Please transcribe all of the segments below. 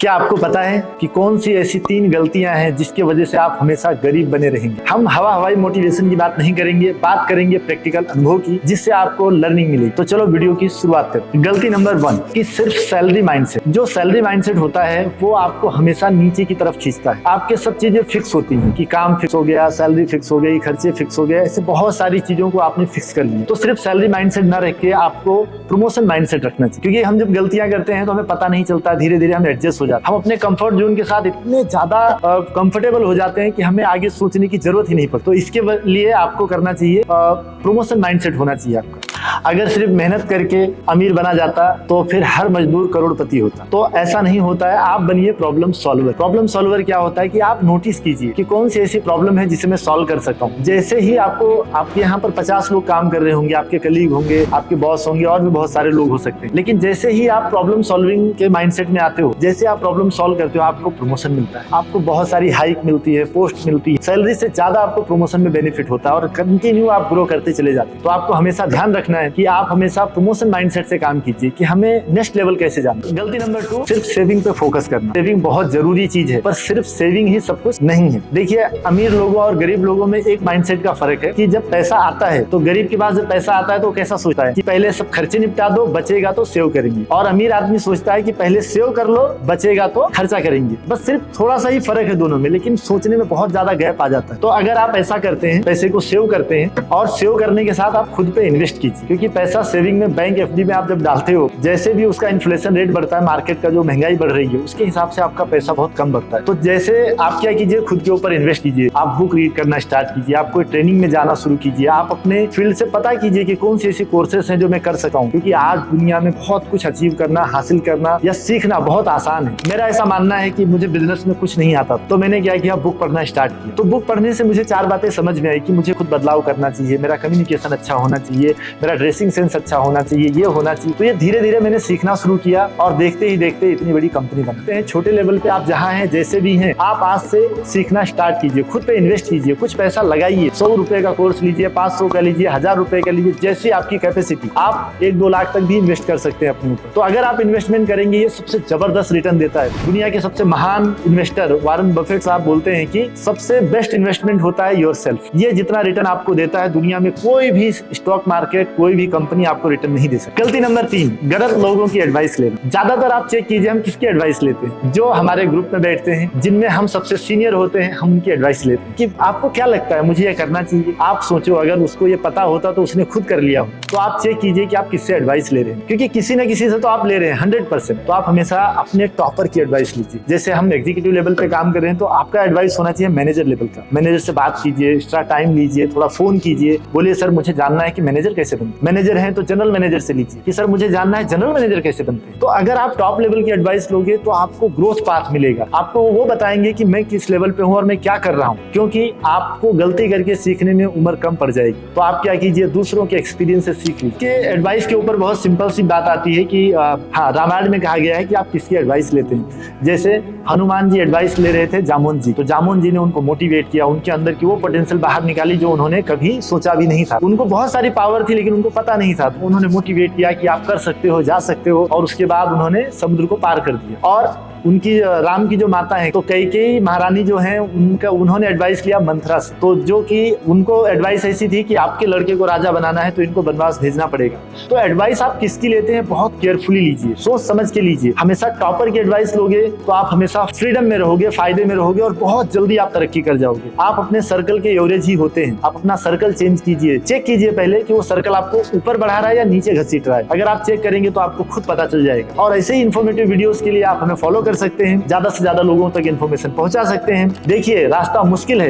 क्या आपको पता है कि कौन सी ऐसी 3 गलतियां हैं जिसकी वजह से आप हमेशा गरीब बने रहेंगे। हम हवाई मोटिवेशन की बात नहीं करेंगे, बात करेंगे प्रैक्टिकल अनुभव की, जिससे आपको लर्निंग मिलेगी। तो चलो वीडियो की शुरुआत करते हैं। गलती नंबर 1 कि सिर्फ सैलरी माइंडसेट। जो सैलरी माइंडसेट होता है वो आपको हमेशा नीचे की तरफ खींचता है। आपके सब चीजें फिक्स होती हैं कि काम फिक्स हो गया, सैलरी फिक्स हो गई, खर्चे फिक्स हो गए, ऐसे बहुत सारी चीजों को आपने फिक्स कर लिया। तो सिर्फ सैलरी माइंडसेट न रख के आपको प्रमोशन माइंडसेट रखना चाहिए, क्योंकि हम जब गलतियां करते हैं तो हमें पता नहीं चलता, धीरे धीरे हम एडजस्ट हो जाते हैं। हम अपने कंफर्ट जोन के साथ इतने ज्यादा कंफर्टेबल हो जाते हैं कि हमें आगे सोचने की जरूरत ही नहीं पड़ती। तो इसके लिए आपको करना चाहिए, प्रमोशन माइंडसेट होना चाहिए आपका। अगर सिर्फ मेहनत करके अमीर बना जाता तो फिर हर मजदूर करोड़पति होता। तो ऐसा नहीं होता है, आप बनिए प्रॉब्लम सॉल्वर। प्रॉब्लम सॉल्वर क्या होता है कि आप नोटिस कीजिए कि कौन सी ऐसी प्रॉब्लम है जिसे मैं सॉल्व कर सकता हूँ। जैसे ही आपके यहाँ पर 50 लोग काम कर रहे होंगे, आपके कलीग होंगे, आपके बॉस होंगे, और भी बहुत सारे लोग हो सकते हैं, लेकिन जैसे ही आप प्रॉब्लम सॉल्विंग के माइंडसेट में आते हो, जैसे आप प्रॉब्लम सॉल्व करते हो, आपको प्रमोशन मिलता है, आपको बहुत सारी हाइक मिलती है, पोस्ट मिलती है, सैलरी से ज्यादा आपको प्रमोशन में बेनिफिट होता है, और कंटिन्यू आप ग्रो करते चले जाते हैं। तो आपको हमेशा ध्यान रखना है कि आप हमेशा प्रमोशन माइंडसेट से काम कीजिए कि हमें नेक्स्ट लेवल कैसे जाना। गलती नंबर 2 सिर्फ सेविंग पे फोकस करना। सेविंग बहुत जरूरी चीज है, पर सिर्फ सेविंग ही सब कुछ नहीं है। देखिए, अमीर लोगों और गरीब लोगों में एक माइंडसेट का फर्क है कि जब पैसा आता है तो गरीब के पास जब पैसा आता है तो कैसा सोचता है कि पहले सब खर्चे निपटा दो, बचेगा तो सेव करेंगे, और अमीर आदमी सोचता है कि पहले सेव कर लो, बचेगा तो खर्चा करेंगे। बस सिर्फ थोड़ा सा ही फर्क है दोनों में, लेकिन सोचने में बहुत ज्यादा गैप आ जाता है। तो अगर आप ऐसा करते हैं, पैसे को सेव करते हैं, और सेव करने के साथ आप खुद पे इन्वेस्ट कीजिए, क्योंकि पैसा सेविंग में, बैंक एफडी में आप जब डालते हो, जैसे भी उसका इन्फ्लेशन रेट बढ़ता है, मार्केट का जो महंगाई बढ़ रही है, उसके हिसाब से आपका पैसा बहुत कम बढ़ता है। तो जैसे आप क्या कीजिए, खुद के ऊपर इन्वेस्ट कीजिए, आप बुक रीड करना स्टार्ट कीजिए, आप कोई ट्रेनिंग में जाना शुरू कीजिए, आप अपने फील्ड से पता कीजिए कि कौन सी ऐसी कोर्सेस हैं जो मैं कर सकता हूँ, क्योंकि आज दुनिया में बहुत कुछ अचीव करना, हासिल करना या सीखना बहुत आसान है। मेरा ऐसा मानना है कि मुझे बिजनेस में कुछ नहीं आता, तो मैंने क्या किया, बुक पढ़ना स्टार्ट किया। तो बुक पढ़ने से मुझे 4 बातें समझ में आई कि मुझे खुद बदलाव करना चाहिए, मेरा कम्युनिकेशन अच्छा होना चाहिए, मेरा ड्रेसिंग सेंस अच्छा होना चाहिए, ये होना चाहिए। तो ये धीरे धीरे मैंने सीखना शुरू किया, और देखते ही देखते इतनी बड़ी कंपनी बनाते हैं। छोटे लेवल पे आप जहाँ हैं, जैसे भी हैं, आप आज से सीखना स्टार्ट कीजिए, खुद पे इन्वेस्ट कीजिए, कुछ पैसा लगाइए। 100 रुपए का कोर्स लीजिए, 500 का लीजिए, 1000 रुपए का लीजिए, जैसी आपकी कैपेसिटी। आप 1-2 लाख तक भी इन्वेस्ट कर सकते हैं अपने ऊपर। तो अगर आप इन्वेस्टमेंट करेंगे, ये सबसे जबरदस्त रिटर्न देता है। दुनिया के सबसे महान इन्वेस्टर वॉरेन बफेट साहब बोलते हैं कि सबसे बेस्ट इन्वेस्टमेंट होता है योरसेल्फ। ये जितना रिटर्न आपको देता है, दुनिया में कोई भी स्टॉक मार्केट, कोई भी कंपनी आपको रिटर्न नहीं दे सकती। गलती नंबर 3 गलत लोगों की एडवाइस लेना। ज्यादातर आप चेक कीजिए, हम किसकी एडवाइस लेते हैं? जो हमारे ग्रुप में बैठते हैं, जिनमें हम सबसे सीनियर होते हैं, हम उनकी एडवाइस लेते हैं कि आपको क्या लगता है, मुझे ये करना चाहिए। आप सोचो, अगर उसको ये पता होता तो उसने खुद कर लिया हो। तो आप चेक कीजिए कि आप किससे एडवाइस ले रहे हैं, क्योंकि किसी न किसी से तो आप ले रहे हैं 100%। तो आप हमेशा अपने टॉपर की एडवाइस लीजिए। जैसे हम एग्जीक्यूटिव लेवल पे काम कर रहे हैं, तो आपका एडवाइस होना चाहिए मैनेजर लेवल का। मैनेजर से बात कीजिए, एक्स्ट्रा टाइम लीजिए, थोड़ा फोन कीजिए, बोलिए सर मुझे जानना है कि मैनेजर कैसे बनते। मैनेजर है तो जनरल मैनेजर से लीजिए कि सर मुझे जानना है जनरल मैनेजर कैसे बनते हैं। तो अगर आप टॉप लेवल की एडवाइस लोगे तो आपको ग्रोथ पाथ मिलेगा। आपको वो बताएंगे कि मैं किस लेवल पे हूँ और मैं क्या कर रहा हूँ, क्योंकि आपको गलती करके सीखने में उम्र कम पड़ जाएगी। तो आप क्या कीजिए, दूसरों के एक्सपीरियंस से सीख लीजिए। एडवाइस के ऊपर बहुत सिंपल सी बात आती है कि हाँ, रामायण में कहा गया है कि आप किसकी एडवाइस लेते हैं। जैसे हनुमान जी एडवाइस ले रहे थे जामुन जी, तो जामुन जी ने उनको मोटिवेट किया, उनके अंदर की वो पोटेंशियल बाहर निकाली जो उन्होंने कभी सोचा भी नहीं था। उनको बहुत सारी पावर थी, लेकिन उनको पता नहीं था। तो उन्होंने मोटिवेट किया कि आप कर सकते हो, जा सकते हो, और उसके बाद उन्होंने समुद्र को पार कर दिया। और उनकी राम की जो माता है, तो कैकेयी महारानी जो है, उन्होंने एडवाइस लिया मंथरा से। तो जो कि उनको एडवाइस ऐसी थी कि आपके लड़के को राजा बनाना है तो इनको वनवास भेजना पड़ेगा। तो एडवाइस आप किसकी लेते हैं, बहुत केयरफुली लीजिए, सोच समझ के लीजिए। हमेशा टॉपर की एडवाइस लोगे तो आप हमेशा फ्रीडम में रहोगे, फायदे में रहोगे, और बहुत जल्दी आप तरक्की कर जाओगे। आप अपने सर्कल के एवरेज ही होते हैं। आप अपना सर्कल चेंज कीजिए, चेक कीजिए पहले कि वो सर्कल आपको ऊपर बढ़ा रहा है या नीचे घसीट रहा है। अगर आप चेक करेंगे तो आपको खुद पता चल जाएगा। और ऐसे ही इन्फॉर्मेटिव वीडियोस के लिए आप हमें फॉलो कर सकते हैं, ज्यादा से ज्यादा लोगों तक इन्फॉर्मेशन पहुंचा सकते हैं। देखिए, रास्ता मुश्किल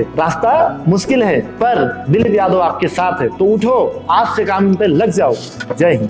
है, पर दिलीप यादव आपके साथ है। तो उठो, आज से काम पे लग जाओ। जय हिंद।